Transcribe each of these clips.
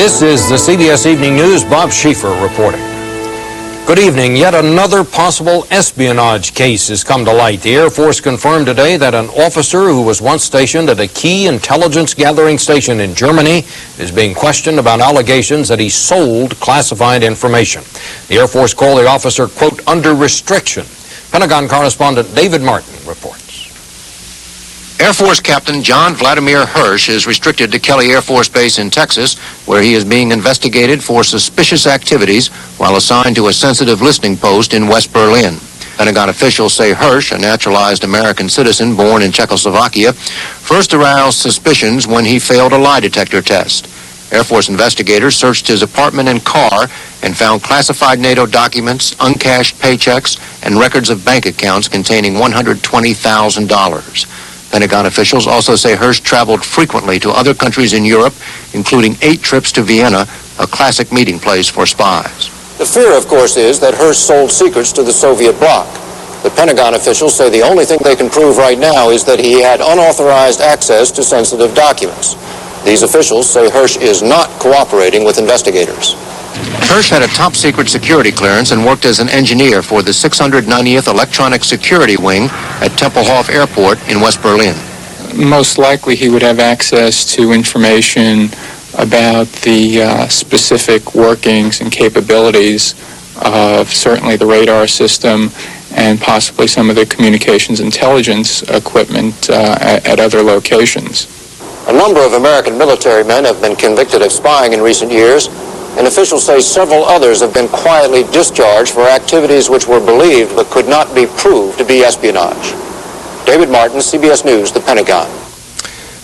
This is the CBS Evening News. Bob Schieffer reporting. Good evening. Yet another possible espionage case has come to light. The Air Force confirmed today that an officer who was once stationed at a key intelligence gathering station in Germany is being questioned about allegations that he sold classified information. The Air Force called the officer, quote, under restriction. Pentagon correspondent David Martin reports. Air Force Captain John Vladimir Hirsch is restricted to Kelly Air Force Base in Texas, where he is being investigated for suspicious activities while assigned to a sensitive listening post in West Berlin. Pentagon officials say Hirsch, a naturalized American citizen born in Czechoslovakia, first aroused suspicions when he failed a lie detector test. Air Force investigators searched his apartment and car and found classified NATO documents, uncashed paychecks, and records of bank accounts containing $120,000. Pentagon officials also say Hirsch traveled frequently to other countries in Europe, including 8 trips to Vienna, a classic meeting place for spies. The fear, of course, is that Hirsch sold secrets to the Soviet bloc. The Pentagon officials say the only thing they can prove right now is that he had unauthorized access to sensitive documents. These officials say Hirsch is not cooperating with investigators. Hirsch had a top-secret security clearance and worked as an engineer for the 690th Electronic Security Wing at Tempelhof Airport in West Berlin. Most likely he would have access to information about the specific workings and capabilities of certainly the radar system and possibly some of the communications intelligence equipment at other locations. A number of American military men have been convicted of spying in recent years, and officials say several others have been quietly discharged for activities which were believed but could not be proved to be espionage. David Martin, CBS News, the Pentagon.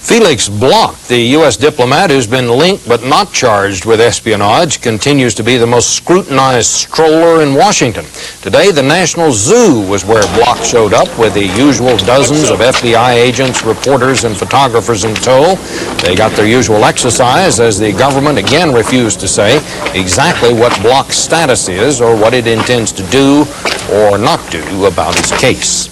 Felix Bloch, the U.S. diplomat who's been linked but not charged with espionage, continues to be the most scrutinized stroller in Washington. Today, the National Zoo was where Bloch showed up with the usual dozens of FBI agents, reporters, and photographers in tow. They got their usual exercise as the government again refused to say exactly what Bloch's status is or what it intends to do or not do about his case.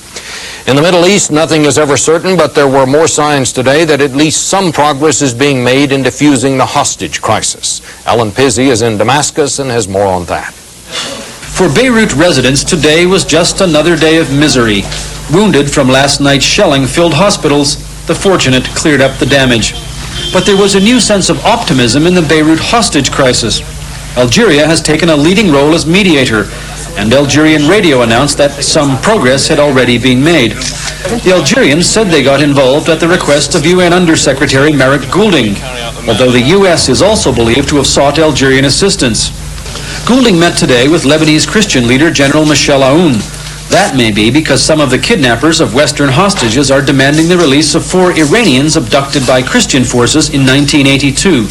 In the Middle East, nothing is ever certain, but there were more signs today that at least some progress is being made in diffusing the hostage crisis. Alan Pizzi is in Damascus and has more on that. For Beirut residents, today was just another day of misery. Wounded from last night's shelling filled hospitals, the fortunate cleared up the damage. But there was a new sense of optimism in the Beirut hostage crisis. Algeria has taken a leading role as mediator, and Algerian radio announced that some progress had already been made. The Algerians said they got involved at the request of UN Undersecretary Merrick Goulding, although the U.S. is also believed to have sought Algerian assistance. Goulding met today with Lebanese Christian leader General Michel Aoun. That may be because some of the kidnappers of Western hostages are demanding the release of 4 Iranians abducted by Christian forces in 1982.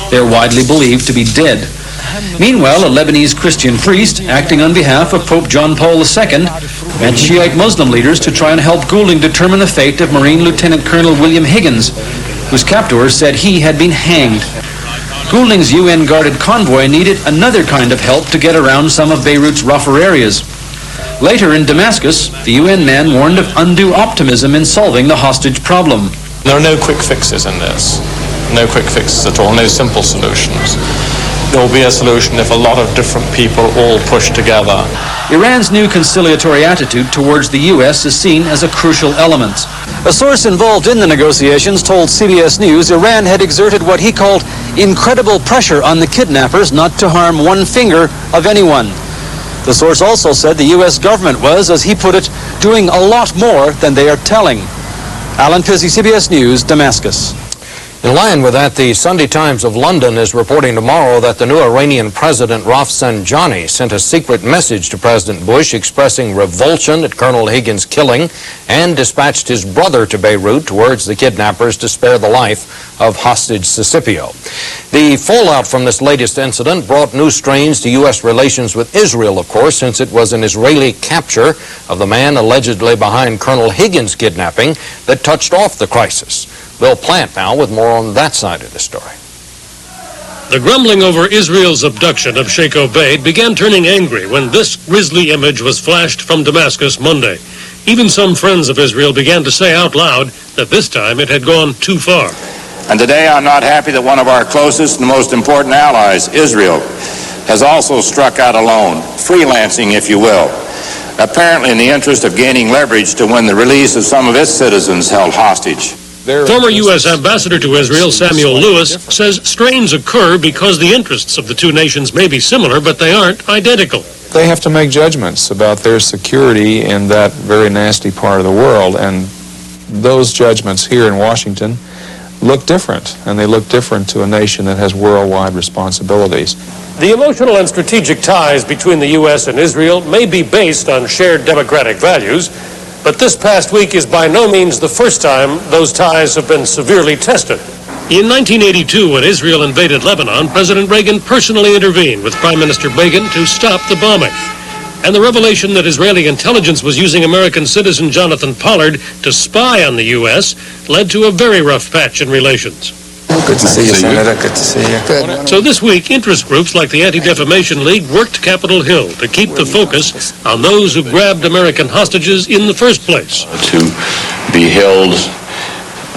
They're widely believed to be dead. Meanwhile, a Lebanese Christian priest, acting on behalf of Pope John Paul II, met Shiite Muslim leaders to try and help Goulding determine the fate of Marine Lieutenant Colonel William Higgins, whose captors said he had been hanged. Goulding's UN-guarded convoy needed another kind of help to get around some of Beirut's rougher areas. Later in Damascus, the UN man warned of undue optimism in solving the hostage problem. There are no quick fixes in this. No quick fixes at all, no simple solutions. There will be a solution if a lot of different people all push together. Iran's new conciliatory attitude towards the U.S. is seen as a crucial element. A source involved in the negotiations told CBS News Iran had exerted what he called incredible pressure on the kidnappers not to harm one finger of anyone. The source also said the U.S. government was, as he put it, doing a lot more than they are telling. Alan Pizzi, CBS News, Damascus. In line with that, the Sunday Times of London is reporting tomorrow that the new Iranian president, Rafsanjani, sent a secret message to President Bush expressing revulsion at Colonel Higgins' killing and dispatched his brother to Beirut to urge the kidnappers to spare the life of hostage Scipio. The fallout from this latest incident brought new strains to U.S. relations with Israel, of course, since it was an Israeli capture of the man allegedly behind Colonel Higgins' kidnapping that touched off the crisis. Bill Plant now with more on that side of the story. The grumbling over Israel's abduction of Sheikh Obaid began turning angry when this grisly image was flashed from Damascus Monday. Even some friends of Israel began to say out loud that this time it had gone too far. And today I'm not happy that one of our closest and most important allies, Israel, has also struck out alone, freelancing, if you will, apparently in the interest of gaining leverage to win the release of some of its citizens held hostage. Former U.S. Ambassador to Israel, Samuel Lewis, says strains occur because the interests of the two nations may be similar, but they aren't identical. They have to make judgments about their security in that very nasty part of the world, and those judgments here in Washington look different, and they look different to a nation that has worldwide responsibilities. The emotional and strategic ties between the U.S. and Israel may be based on shared democratic values, but this past week is by no means the first time those ties have been severely tested. In 1982, when Israel invaded Lebanon, President Reagan personally intervened with Prime Minister Begin to stop the bombing. And the revelation that Israeli intelligence was using American citizen Jonathan Pollard to spy on the U.S. led to a very rough patch in relations. Good to see you, Senator. Good to see you. Good. So this week, interest groups like the Anti-Defamation League worked Capitol Hill to keep the focus on those who grabbed American hostages in the first place. To be held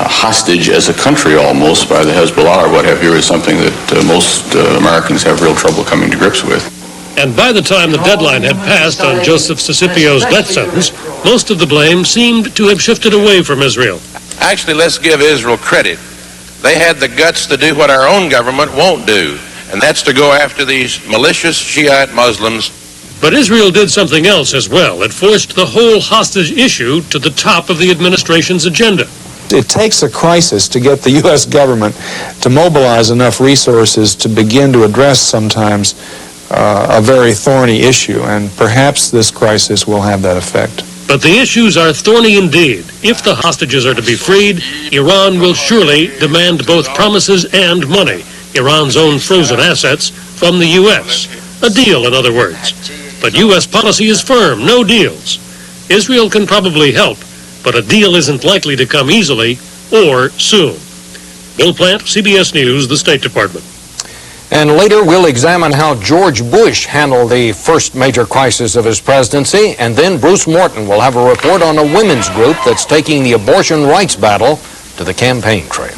hostage as a country almost by the Hezbollah or what have you is something that most Americans have real trouble coming to grips with. And by the time the deadline had passed on Joseph Sicipio's death sentence, most of the blame seemed to have shifted away from Israel. Actually, let's give Israel credit. They had the guts to do what our own government won't do, and that's to go after these malicious Shiite Muslims. But Israel did something else as well. It forced the whole hostage issue to the top of the administration's agenda. It takes a crisis to get the U.S. government to mobilize enough resources to begin to address sometimes a very thorny issue, and perhaps this crisis will have that effect. But the issues are thorny indeed. If the hostages are to be freed, Iran will surely demand both promises and money, Iran's own frozen assets, from the U.S. A deal, in other words. But U.S. policy is firm, no deals. Israel can probably help, but a deal isn't likely to come easily or soon. Bill Plant, CBS News, the State Department. And later, we'll examine how George Bush handled the first major crisis of his presidency. And then Bruce Morton will have a report on a women's group that's taking the abortion rights battle to the campaign trail.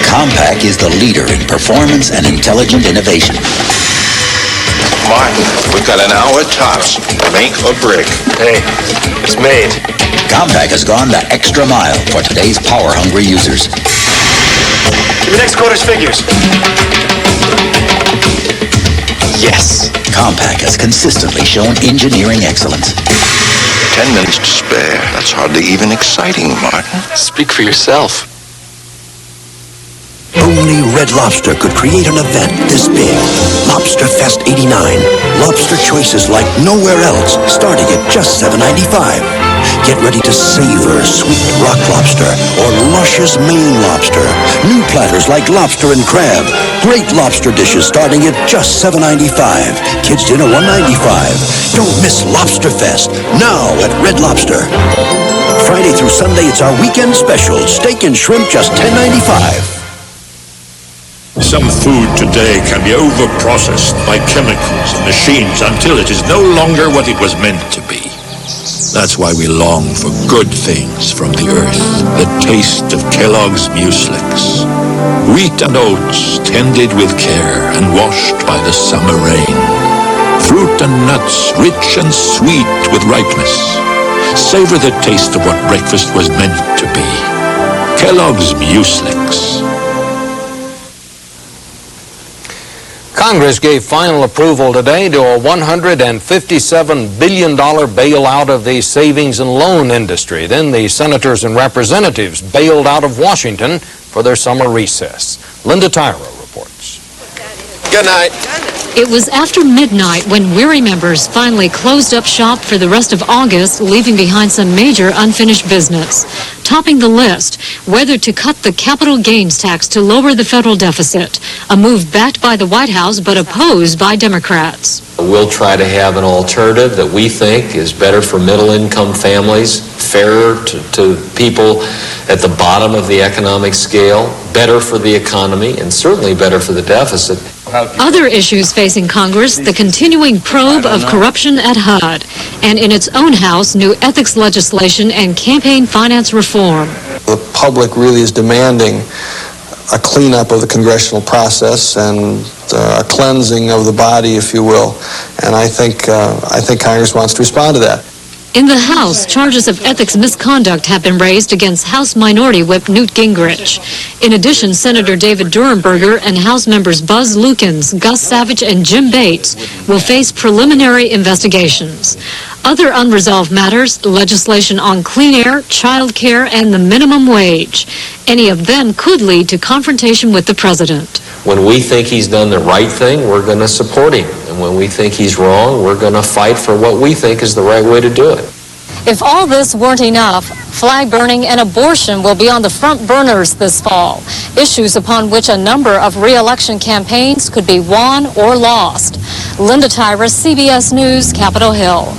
Compaq is the leader in performance and intelligent innovation. Martin, we've got an hour tops. Make or break. Hey, it's made. Compaq has gone the extra mile for today's power-hungry users. Give me next quarter's figures. Yes. Compaq has consistently shown engineering excellence. 10 minutes to spare. That's hardly even exciting, Martin. Speak for yourself. Only Red Lobster could create an event this big. Lobster Fest 89. Lobster choices like nowhere else, starting at just $7.95. Get ready to savor sweet rock lobster or luscious Maine lobster. New platters like lobster and crab. Great lobster dishes starting at just $7.95. Kids dinner $1.95. Don't miss Lobster Fest now at Red Lobster. Friday through Sunday, it's our weekend special. Steak and shrimp just $10.95. Some food today can be over-processed by chemicals and machines until it is no longer what it was meant to be. That's why we long for good things from the earth. The taste of Kellogg's Mueslix. Wheat and oats tended with care and washed by the summer rain. Fruit and nuts rich and sweet with ripeness. Savor the taste of what breakfast was meant to be. Kellogg's Mueslix. Congress gave final approval today to a $157 billion bailout of the savings and loan industry. Then the senators and representatives bailed out of Washington for their summer recess. Linda Tyro reports. Good night. It was after midnight when weary members finally closed up shop for the rest of August, leaving behind some major unfinished business. Topping the list, whether to cut the capital gains tax to lower the federal deficit, a move backed by the White House but opposed by Democrats. We'll try to have an alternative that we think is better for middle-income families, fairer to people at the bottom of the economic scale, better for the economy, and certainly better for the deficit. Other issues facing Congress, the continuing probe of corruption at HUD, and in its own House, new ethics legislation and campaign finance reform. The public really is demanding a cleanup of the congressional process and a cleansing of the body, if you will, and I think Congress wants to respond to that. In the House, charges of ethics misconduct have been raised against House Minority Whip Newt Gingrich. In addition, Senator David Durenberger and House members Buzz Lukens, Gus Savage, and Jim Bates will face preliminary investigations. Other unresolved matters, legislation on clean air, child care, and the minimum wage. Any of them could lead to confrontation with the president. When we think he's done the right thing, we're going to support him. And when we think he's wrong, we're going to fight for what we think is the right way to do it. If all this weren't enough, flag burning and abortion will be on the front burners this fall, issues upon which a number of re-election campaigns could be won or lost. Linda Tyrus, CBS News, Capitol Hill.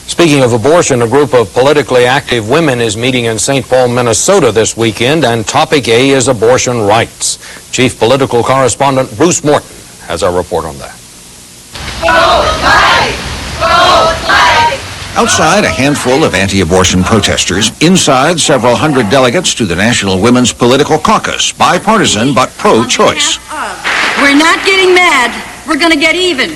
Speaking of abortion, a group of politically active women is meeting in St. Paul, Minnesota this weekend, and topic A is abortion rights. Chief political correspondent Bruce Morton has our report on that. Outside, a handful of anti-abortion protesters. Inside, several hundred delegates to the National Women's Political Caucus, bipartisan but pro-choice. We're not getting mad. We're going to get even.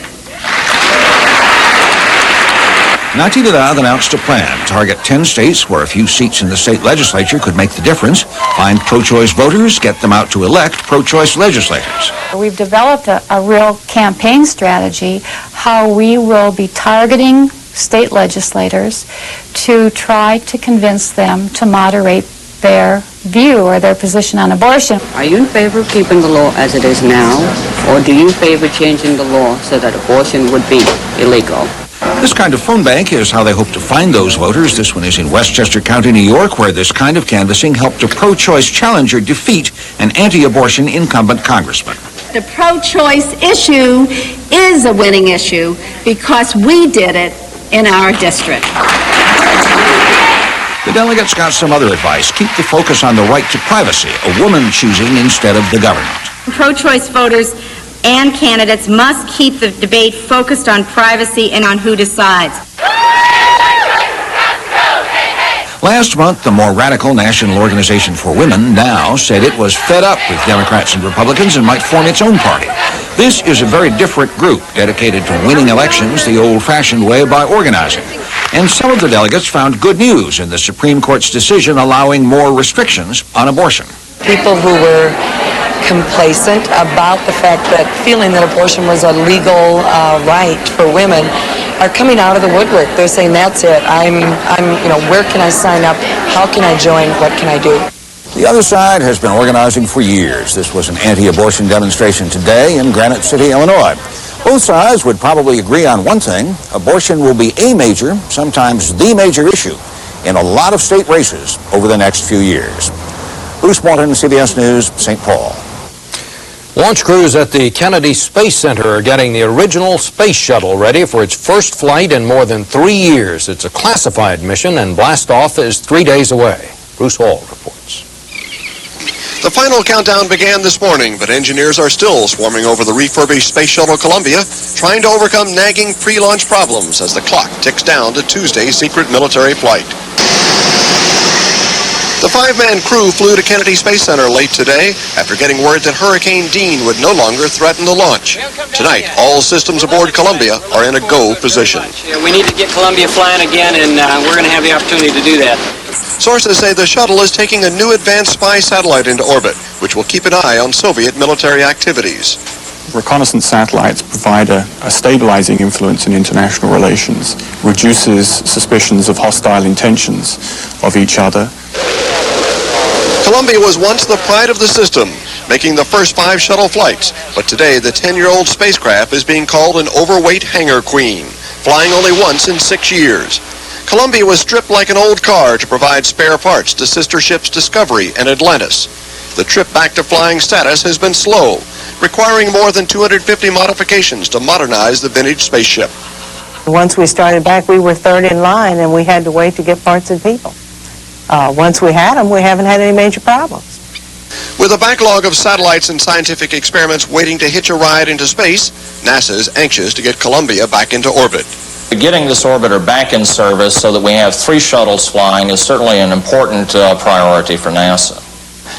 Natividad announced a plan to target 10 states where a few seats in the state legislature could make the difference, find pro-choice voters, get them out to elect pro-choice legislators. We've developed a real campaign strategy, how we will be targeting state legislators to try to convince them to moderate their view or their position on abortion. Are you in favor of keeping the law as it is now, or do you favor changing the law so that abortion would be illegal? This kind of phone bank is how they hope to find those voters. This one is in Westchester County, New York, where this kind of canvassing helped a pro-choice challenger defeat an anti-abortion incumbent congressman. The pro-choice issue is a winning issue because we did it in our district. The delegates got some other advice. Keep the focus on the right to privacy, a woman choosing instead of the government. Pro-choice voters and candidates must keep the debate focused on privacy and on who decides. Last month, the more radical National Organization for Women, NOW, said it was fed up with Democrats and Republicans and might form its own party. This is a very different group dedicated to winning elections the old-fashioned way by organizing. And some of the delegates found good news in the Supreme Court's decision allowing more restrictions on abortion. People who were complacent about the fact that feeling that abortion was a legal right for women are coming out of the woodwork. They're saying, that's it. Where can I sign up? How can I join? What can I do? The other side has been organizing for years. This was an anti-abortion demonstration today in Granite City, Illinois. Both sides would probably agree on one thing. Abortion will be a major, sometimes the major issue in a lot of state races over the next few years. Bruce Morton, CBS News, St. Paul. Launch crews at the Kennedy Space Center are getting the original space shuttle ready for its first flight in more than 3 years. It's a classified mission, and blastoff is 3 days away. Bruce Hall reports. The final countdown began this morning, but engineers are still swarming over the refurbished Space Shuttle Columbia, trying to overcome nagging pre-launch problems as the clock ticks down to Tuesday's secret military flight. The 5-man crew flew to Kennedy Space Center late today after getting word that Hurricane Dean would no longer threaten the launch. Tonight, all systems aboard Columbia are in a go position. We need to get Columbia flying again, and we're going to have the opportunity to do that. Sources say the shuttle is taking a new advanced spy satellite into orbit, which will keep an eye on Soviet military activities. Reconnaissance satellites provide a stabilizing influence in international relations, reduces suspicions of hostile intentions of each other. Columbia was once the pride of the system, making the first 5 shuttle flights, but today the 10-year-old spacecraft is being called an overweight hangar queen, flying only once in 6 years. Columbia was stripped like an old car to provide spare parts to sister ships Discovery and Atlantis. The trip back to flying status has been slow, requiring more than 250 modifications to modernize the vintage spaceship. Once we started back, we were third in line, and we had to wait to get parts and people. Once we had them, we haven't had any major problems. With a backlog of satellites and scientific experiments waiting to hitch a ride into space, NASA is anxious to get Columbia back into orbit. Getting this orbiter back in service so that we have 3 shuttles flying is certainly an important priority for NASA.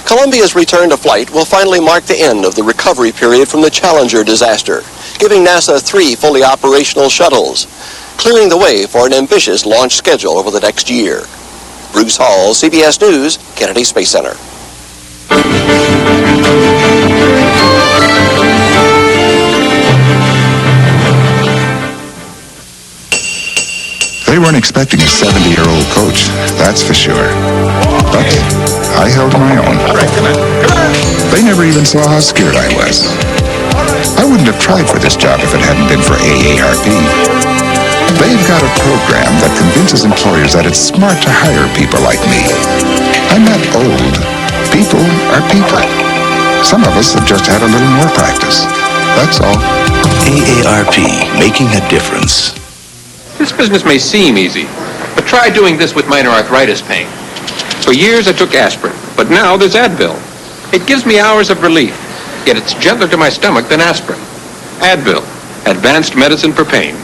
Columbia's return to flight will finally mark the end of the recovery period from the Challenger disaster, giving NASA 3 fully operational shuttles, clearing the way for an ambitious launch schedule over the next year. Bruce Hall, CBS News, Kennedy Space Center. They weren't expecting a 70-year-old coach, that's for sure. But I held my own. All right, come on. They never even saw how scared I was. I wouldn't have tried for this job if it hadn't been for AARP. They've got a program that convinces employers that it's smart to hire people like me. I'm not old. People are people. Some of us have just had a little more practice. That's all. AARP, making a difference. This business may seem easy, but try doing this with minor arthritis pain. For years I took aspirin, but now there's Advil. It gives me hours of relief, yet it's gentler to my stomach than aspirin. Advil, advanced medicine for pain.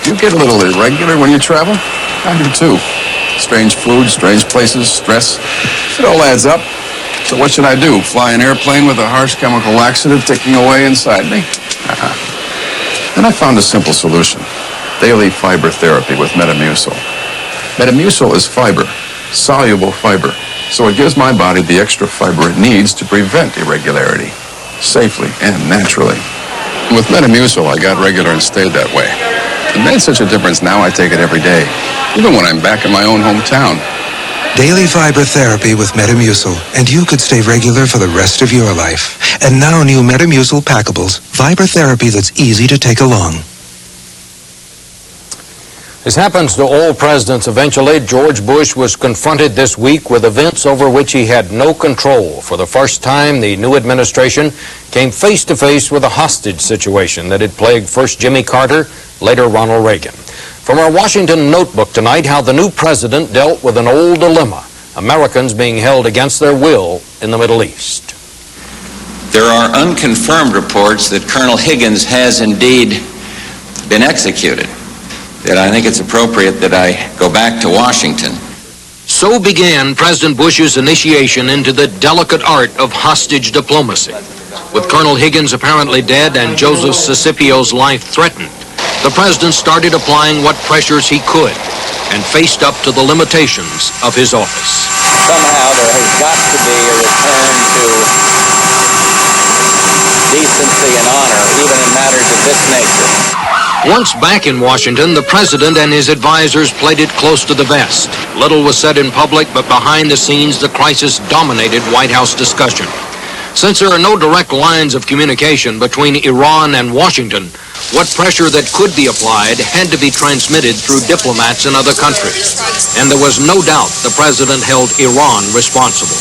You get a little irregular when you travel? I do too. Strange food, strange places, stress. It all adds up. So what should I do? Fly an airplane with a harsh chemical laxative ticking away inside me? Then I found a simple solution. Daily fiber therapy with Metamucil. Metamucil is fiber, soluble fiber, so it gives my body the extra fiber it needs to prevent irregularity, safely and naturally. With Metamucil, I got regular and stayed that way. It made such a difference now I take it every day, even when I'm back in my own hometown. Daily fiber therapy with Metamucil, and you could stay regular for the rest of your life. And now new Metamucil packables, fiber therapy that's easy to take along. As happens to all presidents eventually, George Bush was confronted this week with events over which he had no control. For the first time, the new administration came face to face with a hostage situation that had plagued first Jimmy Carter, later Ronald Reagan. From our Washington notebook tonight, how the new president dealt with an old dilemma, Americans being held against their will in the Middle East. There are unconfirmed reports that Colonel Higgins has indeed been executed. That I think it's appropriate that I go back to Washington. So began President Bush's initiation into the delicate art of hostage diplomacy. With Colonel Higgins apparently dead and Joseph Scipio's life threatened, the president started applying what pressures he could and faced up to the limitations of his office. Somehow there has got to be a return to decency and honor, even in matters of this nature. Once back in Washington, the president and his advisors played it close to the vest. Little was said in public, but behind the scenes, the crisis dominated White House discussion. Since there are no direct lines of communication between Iran and Washington, what pressure that could be applied had to be transmitted through diplomats in other countries. And there was no doubt the president held Iran responsible.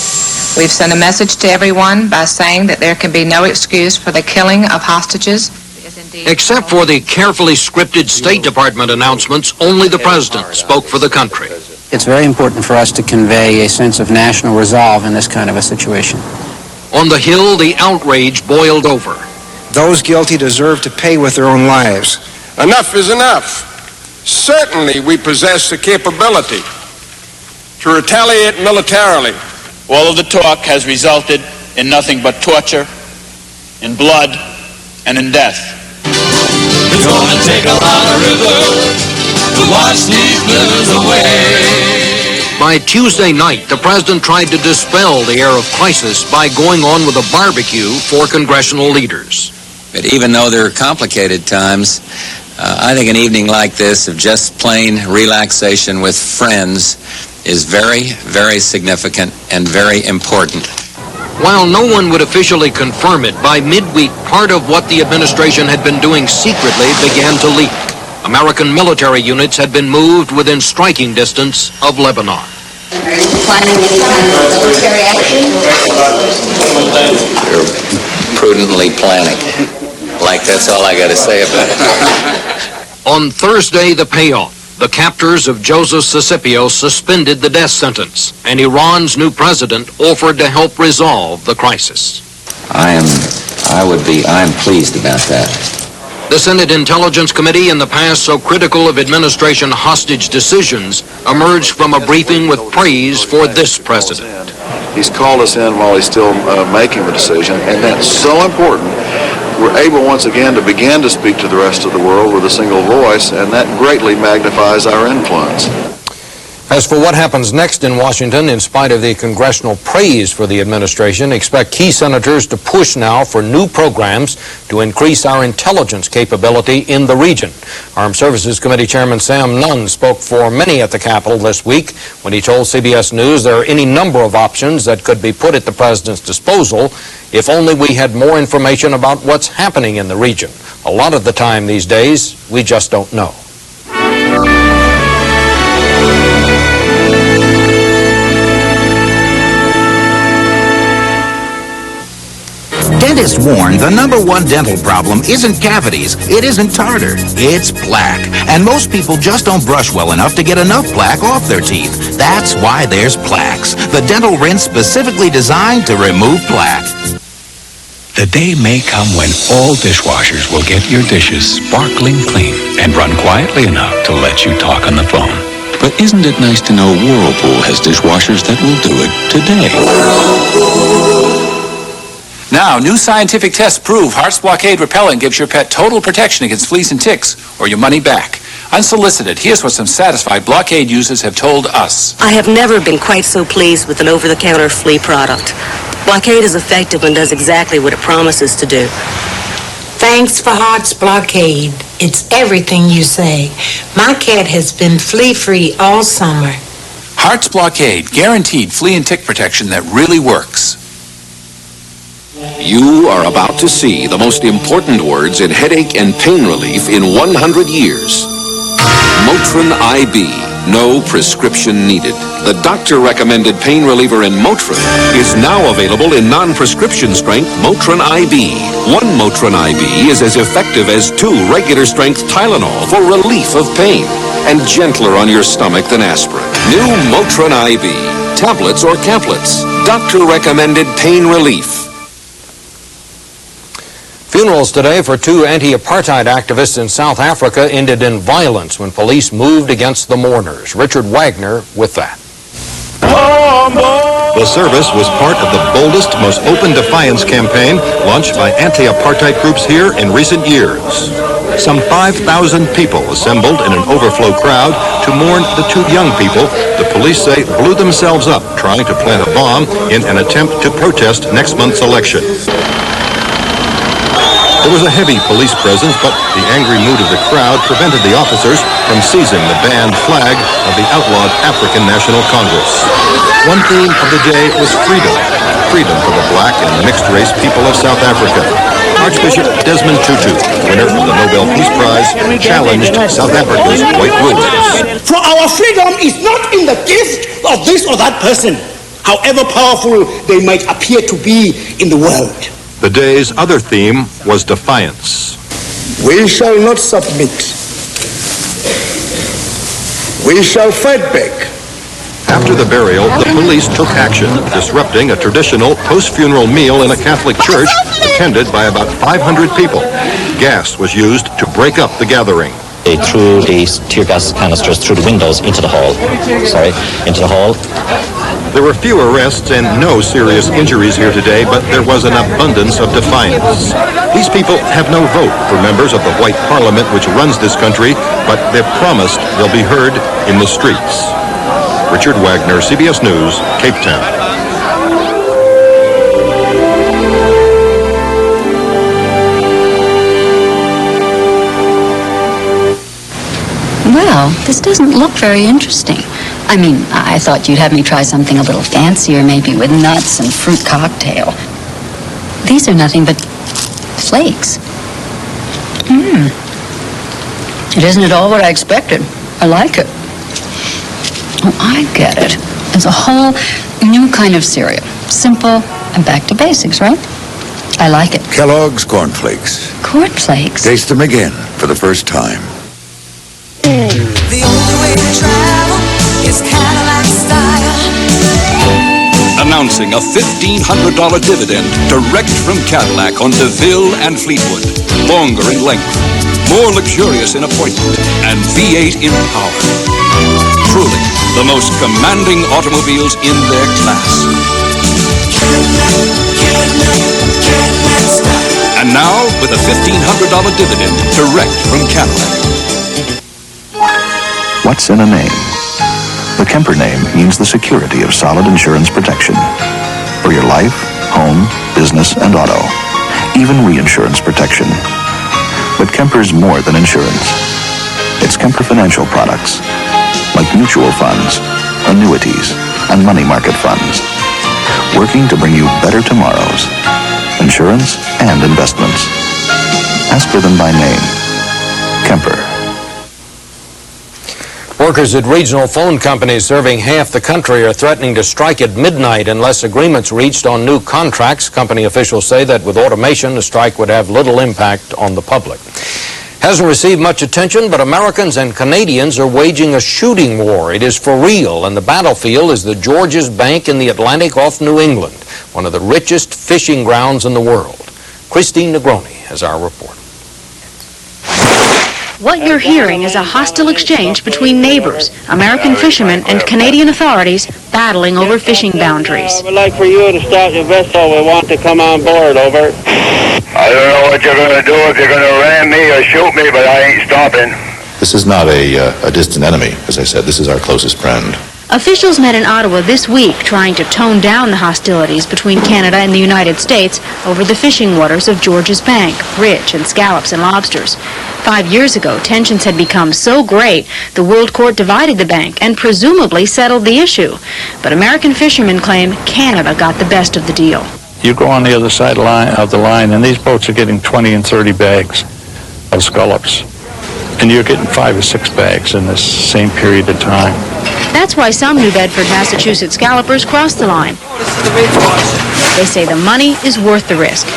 We've sent a message to everyone by saying that there can be no excuse for the killing of hostages. Except for the carefully scripted State Department announcements, only the president spoke for the country. It's very important for us to convey a sense of national resolve in this kind of a situation. On the Hill, the outrage boiled over. Those guilty deserve to pay with their own lives. Enough is enough. Certainly we possess the capability to retaliate militarily. All of the talk has resulted in nothing but torture, in blood, and in death. It's gonna take a lot of rivers to wash these rivers away. By Tuesday night, the president tried to dispel the air of crisis by going on with a barbecue for congressional leaders. But even though there are complicated times, I think an evening like this of just plain relaxation with friends is very, very significant and very important. While no one would officially confirm it, by midweek, part of what the administration had been doing secretly began to leak. American military units had been moved within striking distance of Lebanon. Are you planning any kind of military action? They're prudently planning. Like, that's all I got to say about it. On Thursday, the payoff. The captors of Joseph Sicipio suspended the death sentence, and Iran's new president offered to help resolve the crisis. I'm pleased about that. The Senate Intelligence Committee, in the past so critical of administration hostage decisions, emerged from a briefing with praise for this president. He's called us in while he's still making the decision, and that's so important. We're able once again to begin to speak to the rest of the world with a single voice, and that greatly magnifies our influence. As for what happens next in Washington, in spite of the congressional praise for the administration, expect key senators to push now for new programs to increase our intelligence capability in the region. Armed Services Committee Chairman Sam Nunn spoke for many at the Capitol this week when he told CBS News there are any number of options that could be put at the president's disposal if only we had more information about what's happening in the region. A lot of the time these days, we just don't know. Dentists warn the number one dental problem isn't cavities, it isn't tartar, it's plaque. And most people just don't brush well enough to get enough plaque off their teeth. That's why there's Plaques, the dental rinse specifically designed to remove plaque. The day may come when all dishwashers will get your dishes sparkling clean and run quietly enough to let you talk on the phone. But isn't it nice to know Whirlpool has dishwashers that will do it today? Now, new scientific tests prove Heart's Blockade Repellent gives your pet total protection against fleas and ticks, or your money back. Unsolicited, here's what some satisfied Blockade users have told us. I have never been quite so pleased with an over-the-counter flea product. Blockade is effective and does exactly what it promises to do. Thanks for Heart's Blockade. It's everything you say. My cat has been flea-free all summer. Heart's Blockade, guaranteed flea and tick protection that really works. You are about to see the most important words in headache and pain relief in 100 years. Motrin IB, no prescription needed. The doctor-recommended pain reliever in Motrin is now available in non-prescription strength Motrin IB. One Motrin IB is as effective as 2 regular-strength Tylenol for relief of pain and gentler on your stomach than aspirin. New Motrin IB, tablets or caplets, doctor-recommended pain relief. Funerals today for 2 anti-apartheid activists in South Africa ended in violence when police moved against the mourners. Richard Wagner with that. The service was part of the boldest, most open defiance campaign launched by anti-apartheid groups here in recent years. Some 5,000 people assembled in an overflow crowd to mourn the 2 young people the police say blew themselves up trying to plant a bomb in an attempt to protest next month's election. There was a heavy police presence, but the angry mood of the crowd prevented the officers from seizing the banned flag of the outlawed African National Congress. One theme of the day was freedom. Freedom for the black and mixed-race people of South Africa. Archbishop Desmond Tutu, winner of the Nobel Peace Prize, challenged South Africa's white rulers. For our freedom is not in the gift of this or that person, however powerful they might appear to be in the world. The day's other theme was defiance. We shall not submit. We shall fight back. After the burial, the police took action, disrupting a traditional post-funeral meal in a Catholic church attended by about 500 people. Gas was used to break up the gathering. They threw these tear gas canisters through the windows into the hall. There were few arrests and no serious injuries here today, but there was an abundance of defiance. These people have no vote for members of the white parliament which runs this country, but they've promised they'll be heard in the streets. Richard Wagner, CBS News, Cape Town. Well, this doesn't look very interesting. I mean, I thought you'd have me try something a little fancier, maybe with nuts and fruit cocktail. These are nothing but flakes. It isn't at all what I expected. I like it. Oh, I get it. It's a whole new kind of cereal. Simple and back to basics, right? I like it. Kellogg's Corn Flakes. Corn Flakes? Taste them again for the first time. The only way to travel is Cadillac style. Announcing a $1,500 dividend direct from Cadillac on DeVille and Fleetwood. Longer in length, more luxurious in appointment, and V8 in power. Truly, the most commanding automobiles in their class. And now, with a $1,500 dividend direct from Cadillac. What's in a name? The Kemper name means the security of solid insurance protection. For your life, home, business, and auto. Even reinsurance protection. But Kemper's more than insurance. It's Kemper Financial Products. Like mutual funds, annuities, and money market funds. Working to bring you better tomorrows. Insurance and investments. Ask for them by name. Kemper. Workers at regional phone companies serving half the country are threatening to strike at midnight unless agreements reached on new contracts. Company officials say that with automation, the strike would have little impact on the public. Hasn't received much attention, but Americans and Canadians are waging a shooting war. It is for real, and the battlefield is the Georges Bank in the Atlantic off New England, one of the richest fishing grounds in the world. Christine Negroni has our report. What you're hearing is a hostile exchange between neighbors, American fishermen and Canadian authorities battling over fishing boundaries. We'd like for you to start your vessel. We want to come on board, over. I don't know what you're going to do, if you're going to ram me or shoot me, but I ain't stopping. This is not a distant enemy. As I said, this is our closest friend. Officials met in Ottawa this week trying to tone down the hostilities between Canada and the United States over the fishing waters of Georges Bank, rich in scallops and lobsters. 5 years ago, tensions had become so great, the World Court divided the bank and presumably settled the issue. But American fishermen claim Canada got the best of the deal. You go on the other side of the line, and these boats are getting 20 and 30 bags of scallops. And you're getting 5 or 6 bags in this same period of time. That's why some New Bedford, Massachusetts scallopers cross the line. They say the money is worth the risk.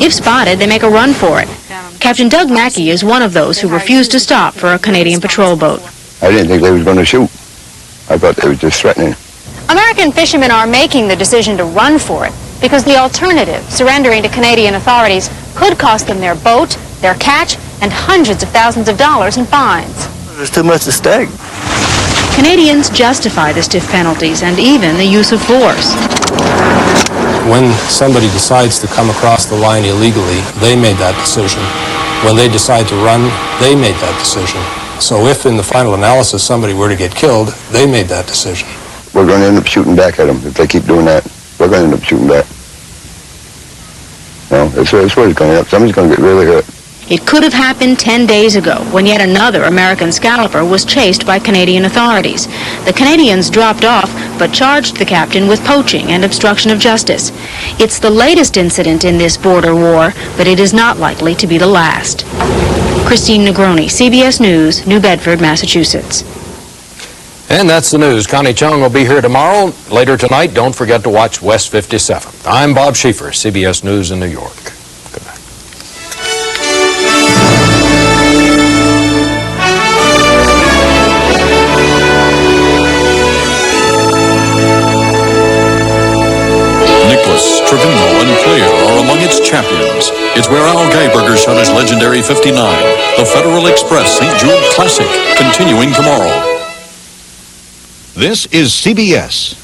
If spotted, they make a run for it. Captain Doug Mackey is one of those who refused to stop for a Canadian patrol boat. I didn't think they was going to shoot. I thought they was just threatening. American fishermen are making the decision to run for it because the alternative, surrendering to Canadian authorities, could cost them their boat, their catch, and hundreds of thousands of dollars in fines. There's too much at stake. Canadians justify the stiff penalties and even the use of force. When somebody decides to come across the line illegally, they made that decision. When they decide to run, they made that decision. So if in the final analysis somebody were to get killed, they made that decision. We're going to end up shooting back at them if they keep doing that. We're going to end up shooting back. No, that's where it's going to end up. Somebody's going to get really hurt. It could have happened 10 days ago when yet another American scalloper was chased by Canadian authorities. The Canadians dropped off but charged the captain with poaching and obstruction of justice. It's the latest incident in this border war, but it is not likely to be the last. Christine Negroni, CBS News, New Bedford, Massachusetts. And that's the news. Connie Chung will be here tomorrow. Later tonight, don't forget to watch West 57. I'm Bob Schieffer, CBS News in New York. Good night. Nicholas, Trevino, and Clear are among its champions. It's where Al Geiberger shot his legendary 59. The Federal Express St. Jude Classic, continuing tomorrow. This is CBS.